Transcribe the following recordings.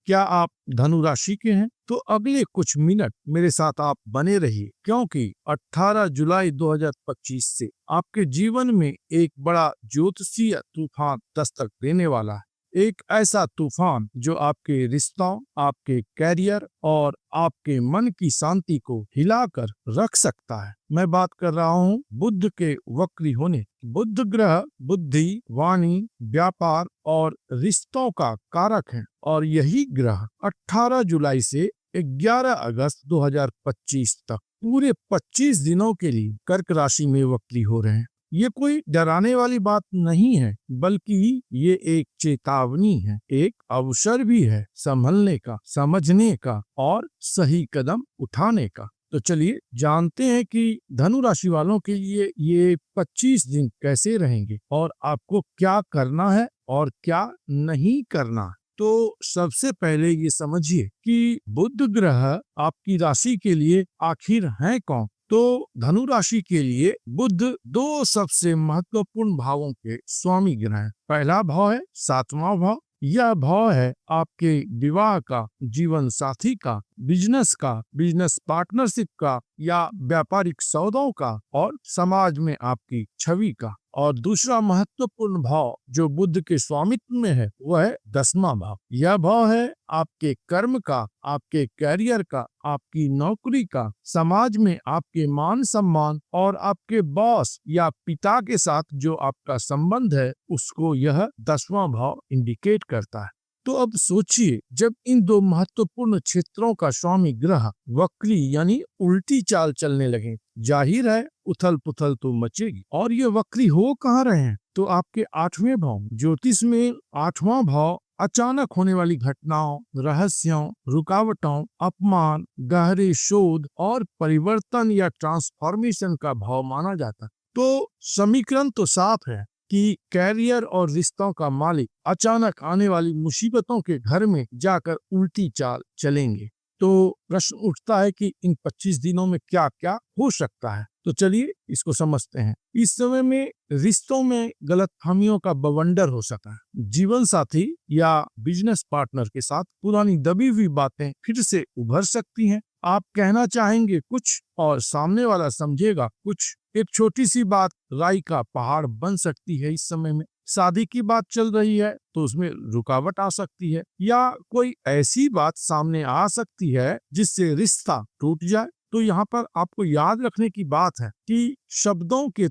क्या आप धनु राशि के हैं? तो अगले कुछ मिनट मेरे साथ आप बने रहिए, क्योंकि 18 जुलाई 2025 से आपके जीवन में एक बड़ा ज्योतिषीय तूफान दस्तक देने वाला है। एक ऐसा तूफान जो आपके रिश्तों, आपके कैरियर और आपके मन की शांति को हिलाकर रख सकता है। मैं बात कर रहा हूँ बुध के वक्री होने। बुध ग्रह बुद्धि, वाणी, व्यापार और रिश्तों का कारक है और यही ग्रह 18 जुलाई से 11 अगस्त 2025 तक पूरे 25 दिनों के लिए कर्क राशि में वक्री हो रहे हैं। ये कोई डराने वाली बात नहीं है, बल्कि ये एक चेतावनी है, एक अवसर भी है संभलने का, समझने का और सही कदम उठाने का। तो चलिए जानते हैं कि धनु राशि वालों के लिए ये 25 दिन कैसे रहेंगे और आपको क्या करना है और क्या नहीं करना। तो सबसे पहले ये समझिए कि बुध ग्रह आपकी राशि के लिए आखिर है कौन। तो धनु राशि के लिए बुध दो सबसे महत्वपूर्ण भावों के स्वामी ग्रह हैं। पहला भाव है 7वां भाव। यह भाव है आपके विवाह का, जीवन साथी का, बिजनेस का, बिजनेस पार्टनरशिप का या व्यापारिक सौदों का और समाज में आपकी छवि का। और दूसरा महत्वपूर्ण भाव जो बुध के स्वामित्व में है वह है 10वां भाव। यह भाव है आपके कर्म का, आपके कैरियर का, आपकी नौकरी का, समाज में आपके मान सम्मान और आपके बॉस या पिता के साथ जो आपका संबंध है उसको यह 10वां भाव इंडिकेट करता है। तो अब सोचिए, जब इन दो महत्वपूर्ण क्षेत्रों का स्वामी ग्रह वक्री यानी उल्टी चाल चलने लगे, जाहिर है उथल पुथल तो मचेगी। और ये वक्री हो कहाँ रहे हैं? तो आपके 8वें भाव। ज्योतिष में 8वां भाव अचानक होने वाली घटनाओं, रहस्यों, रुकावटों, अपमान, गहरे शोध और परिवर्तन या ट्रांसफॉर्मेशन का भाव माना जाता है। तो समीकरण तो साफ है कि कैरियर और रिश्तों का मालिक अचानक आने वाली मुसीबतों के घर में जाकर उल्टी चाल चलेंगे। तो प्रश्न उठता है कि इन 25 दिनों में क्या क्या हो सकता है। तो चलिए इसको समझते हैं। इस समय में रिश्तों में गलतफहमियों का बवंडर हो सकता है। जीवन साथी या बिजनेस पार्टनर के साथ पुरानी दबी हुई बातें फिर से उभर सकती हैं। आप कहना चाहेंगे कुछ और सामने वाला समझेगा कुछ। एक छोटी सी बात राई का पहाड़ बन सकती है। इस समय में शादी की बात चल रही है तो उसमें रुकावट आ सकती है या कोई ऐसी बात सामने आ सकती है जिससे रिश्ता टूट जाए। तो यहाँ पर आपको याद रखने की बात है कि शब्दों के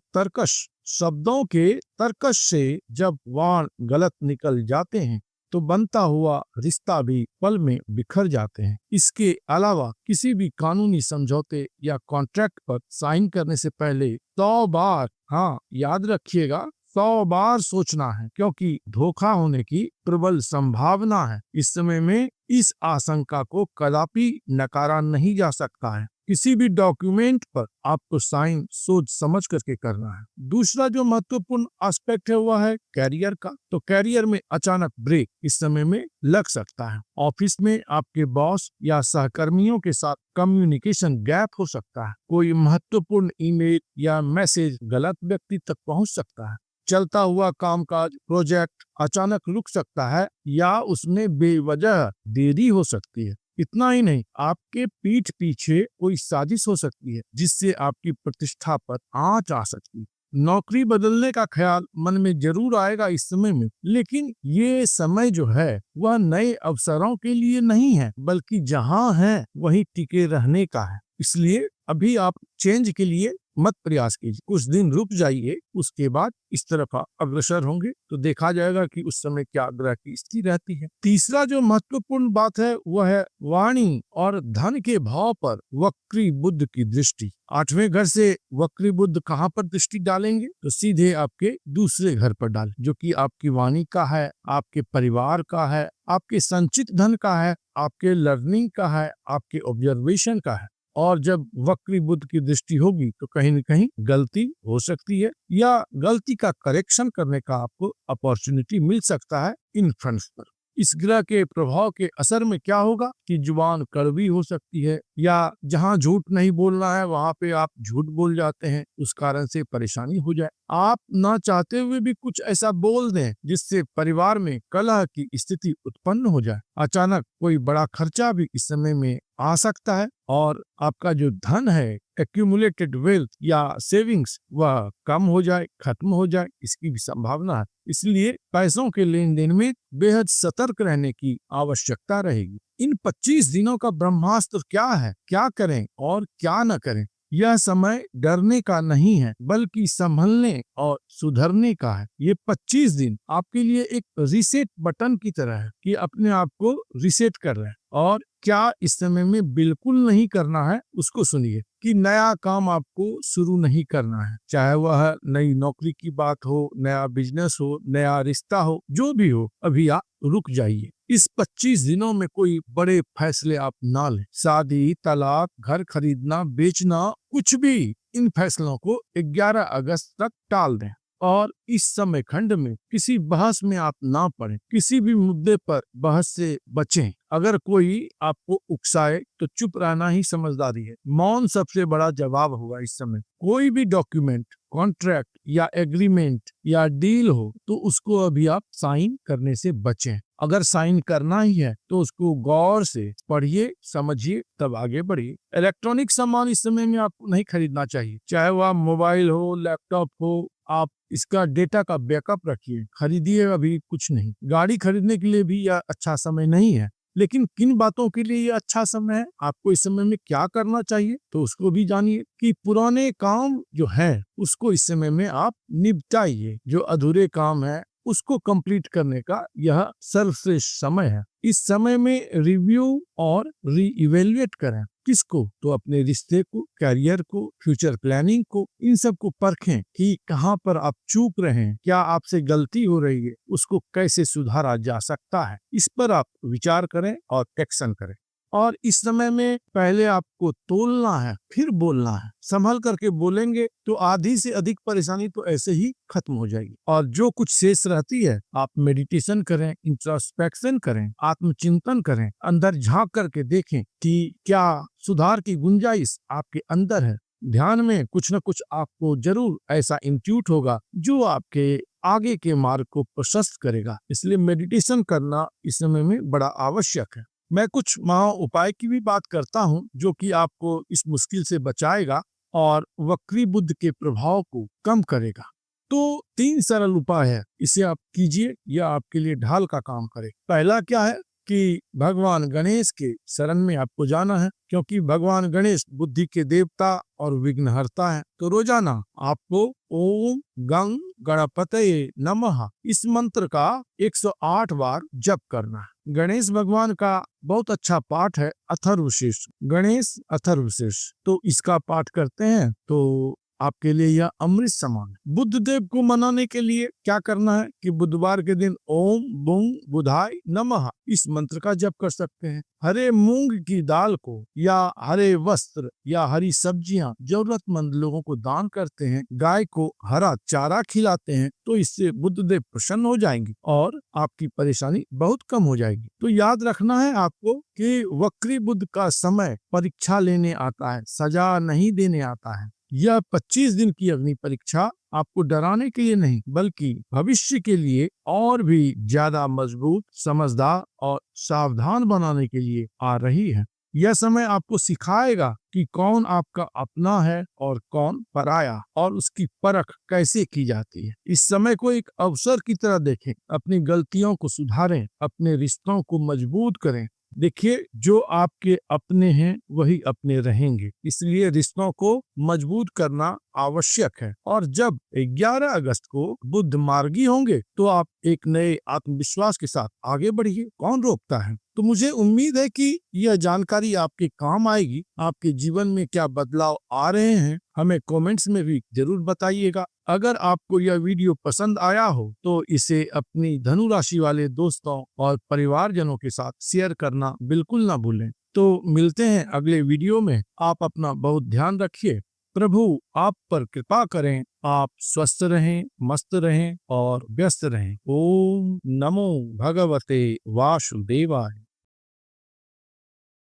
तर्कश से जब वाण गलत निकल जाते हैं तो बनता हुआ रिश्ता भी पल में बिखर जाते हैं। इसके अलावा किसी भी कानूनी समझौते या कॉन्ट्रैक्ट पर साइन करने से पहले 100 बार, हाँ याद रखिएगा, 100 बार सोचना है, क्योंकि धोखा होने की प्रबल संभावना है। इस समय में इस आशंका को कदापि नकारा नहीं जा सकता है। किसी भी डॉक्यूमेंट पर आपको साइन सोच समझ करके करना है। दूसरा जो महत्वपूर्ण एस्पेक्ट है वह है कैरियर का। तो कैरियर में अचानक ब्रेक इस समय में लग सकता है। ऑफिस में आपके बॉस या सहकर्मियों के साथ कम्युनिकेशन गैप हो सकता है। कोई महत्वपूर्ण ईमेल या मैसेज गलत व्यक्ति तक पहुंच सकता है। चलता हुआ कामकाज प्रोजेक्ट अचानक रुक सकता है या उसमें बेवजह देरी हो सकती है। इतना ही नहीं, आपके पीठ पीछे कोई साजिश हो सकती है जिससे आपकी प्रतिष्ठा पर आंच आ सकती है। नौकरी बदलने का ख्याल मन में जरूर आएगा इस समय में, लेकिन ये समय जो है वह नए अवसरों के लिए नहीं है, बल्कि जहां है वहीं टिके रहने का है। इसलिए अभी आप चेंज के लिए मत प्रयास कीजिए, कुछ दिन रुक जाइए, उसके बाद इस तरफ अग्रसर होंगे तो देखा जाएगा कि उस समय क्या ग्रह की स्थिति रहती है। तीसरा जो महत्वपूर्ण बात है वह है वाणी और धन के भाव पर वक्री बुध की दृष्टि। 8वें घर से वक्री बुध कहाँ पर दृष्टि डालेंगे? तो सीधे आपके दूसरे घर पर डाल, जो कि आपकी वाणी का है, आपके परिवार का है, आपके संचित धन का है, आपके लर्निंग का है, आपके ऑब्जर्वेशन का है। और जब वक्री बुध की दृष्टि होगी तो कहीं न कहीं गलती हो सकती है या गलती का करेक्शन करने का आपको अपॉर्चुनिटी मिल सकता है इन फ्रंट्स पर। इस ग्रह के प्रभाव के असर में क्या होगा कि जुबान कड़वी हो सकती है या जहां झूठ नहीं बोलना है वहां पे आप झूठ बोल जाते हैं, उस कारण से परेशानी हो जाए। आप ना चाहते हुए भी कुछ ऐसा बोल दें जिससे परिवार में कलह की स्थिति उत्पन्न हो जाए। अचानक कोई बड़ा खर्चा भी इस समय में आ सकता है और आपका जो धन है, एक्यूमुलेटेड वेल्थ या सेविंग्स, वह कम हो जाए, खत्म हो जाए, इसकी भी संभावना है। इसलिए पैसों के लेन देन में बेहद सतर्क रहने की आवश्यकता रहेगी। इन 25 दिनों का ब्रह्मास्त्र क्या है, क्या करें और क्या न करें? यह समय डरने का नहीं है बल्कि संभलने और सुधरने का है। ये 25 दिन आपके लिए एक रीसेट बटन की तरह है कि अपने आप को रीसेट कर रहे हैं। और क्या इस समय में बिल्कुल नहीं करना है, उसको सुनिए कि नया काम आपको शुरू नहीं करना है, चाहे वह नई नौकरी की बात हो, नया बिजनेस हो, नया रिश्ता हो, जो भी हो, अभी आप रुक जाइए। इस 25 दिनों में कोई बड़े फैसले आप ना लें। शादी, तलाक, घर खरीदना, बेचना, कुछ भी, इन फैसलों को 11 अगस्त तक टाल दें। और इस समय खंड में किसी बहस में आप ना पड़ें, किसी भी मुद्दे पर बहस से बचें। अगर कोई आपको उकसाए तो चुप रहना ही समझदारी है। मौन सबसे बड़ा जवाब होगा इस समय। कोई भी डॉक्यूमेंट, कॉन्ट्रैक्ट या एग्रीमेंट या डील हो तो उसको अभी आप साइन करने से बचें। अगर साइन करना ही है तो उसको गौर से पढ़िए, समझिए, तब आगे बढ़िए। इलेक्ट्रॉनिक सामान इस समय में आपको नहीं खरीदना चाहिए, चाहे वह मोबाइल हो, लैपटॉप हो। आप इसका डेटा का बैकअप रखिए, खरीदिए अभी कुछ नहीं। गाड़ी खरीदने के लिए भी यह अच्छा समय नहीं है। लेकिन किन बातों के लिए ये अच्छा समय है, आपको इस समय में क्या करना चाहिए, तो उसको भी जानिए कि पुराने काम जो है उसको इस समय में आप निपटाइए। जो अधूरे काम है उसको कंप्लीट करने का यह सर्वश्रेष्ठ समय है। इस समय में रिव्यू और रीइवेल्युएट करें। किसको? तो अपने रिश्ते को, करियर को, फ्यूचर प्लानिंग को, इन सब को परखें कि कहां पर आप चूक रहे हैं, क्या आपसे गलती हो रही है, उसको कैसे सुधारा जा सकता है। इस पर आप विचार करें और एक्शन करें। और इस समय में पहले आपको तोलना है, फिर बोलना है। संभल करके बोलेंगे तो आधी से अधिक परेशानी तो ऐसे ही खत्म हो जाएगी। और जो कुछ शेष रहती है, आप मेडिटेशन करें, इंट्रोस्पेक्शन करें, आत्मचिंतन करें, अंदर झांक करके देखें कि क्या सुधार की गुंजाइश आपके अंदर है। ध्यान में कुछ न कुछ आपको जरूर ऐसा इंट्यूट होगा जो आपके आगे के मार्ग को प्रशस्त करेगा। इसलिए मेडिटेशन करना इस समय में बड़ा आवश्यक है। मैं कुछ महा उपाय की भी बात करता हूँ जो कि आपको इस मुश्किल से बचाएगा और वक्री बुद्धि के प्रभाव को कम करेगा। तो 3 सरल उपाय है, इसे आप कीजिए, यह आपके लिए ढाल का काम करे। पहला क्या है कि भगवान गणेश के शरण में आपको जाना है, क्योंकि भगवान गणेश बुद्धि के देवता और विघ्नहर्ता है। तो रोजाना आपको ओम गंग गणपतये नमः इस मंत्र का 108 बार जप करना है। गणेश भगवान का बहुत अच्छा पाठ है अथर्वशीर्ष, गणेश अथर्वशीर्ष। तो इसका पाठ करते हैं तो आपके लिए यह अमृत समान है। बुद्ध देव को मनाने के लिए क्या करना है कि बुधवार के दिन ओम बुंग बुधाय नमः इस मंत्र का जप कर सकते हैं। हरे मूंग की दाल को या हरे वस्त्र या हरी सब्जियां जरूरतमंद लोगों को दान करते हैं, गाय को हरा चारा खिलाते हैं, तो इससे बुद्ध देव प्रसन्न हो जाएंगे और आपकी परेशानी बहुत कम हो जाएगी। तो याद रखना है आपको कि वक्री बुद्ध का समय परीक्षा लेने आता है, सजा नहीं देने आता है। यह 25 दिन की अग्नि परीक्षा आपको डराने के लिए नहीं बल्कि भविष्य के लिए और भी ज्यादा मजबूत, समझदार और सावधान बनाने के लिए आ रही है। यह समय आपको सिखाएगा कि कौन आपका अपना है और कौन पराया, और उसकी परख कैसे की जाती है। इस समय को एक अवसर की तरह देखें, अपनी गलतियों को सुधारें, अपने रिश्तों को मजबूत करें। देखिए, जो आपके अपने हैं वही अपने रहेंगे, इसलिए रिश्तों को मजबूत करना आवश्यक है। और जब 11 अगस्त को बुद्ध मार्गी होंगे तो आप एक नए आत्मविश्वास के साथ आगे बढ़िए, कौन रोकता है। तो मुझे उम्मीद है कि यह जानकारी आपके काम आएगी। आपके जीवन में क्या बदलाव आ रहे हैं हमें कमेंट्स में भी जरूर बताइएगा। अगर आपको यह वीडियो पसंद आया हो तो इसे अपनी धनु राशि वाले दोस्तों और परिवारजनों के साथ शेयर करना बिल्कुल ना भूलें। तो मिलते हैं अगले वीडियो में। आप अपना बहुत ध्यान रखिए। प्रभु आप पर कृपा करें। आप स्वस्थ रहें, मस्त रहें और व्यस्त रहें। ओम नमो भगवते वासुदेवाय।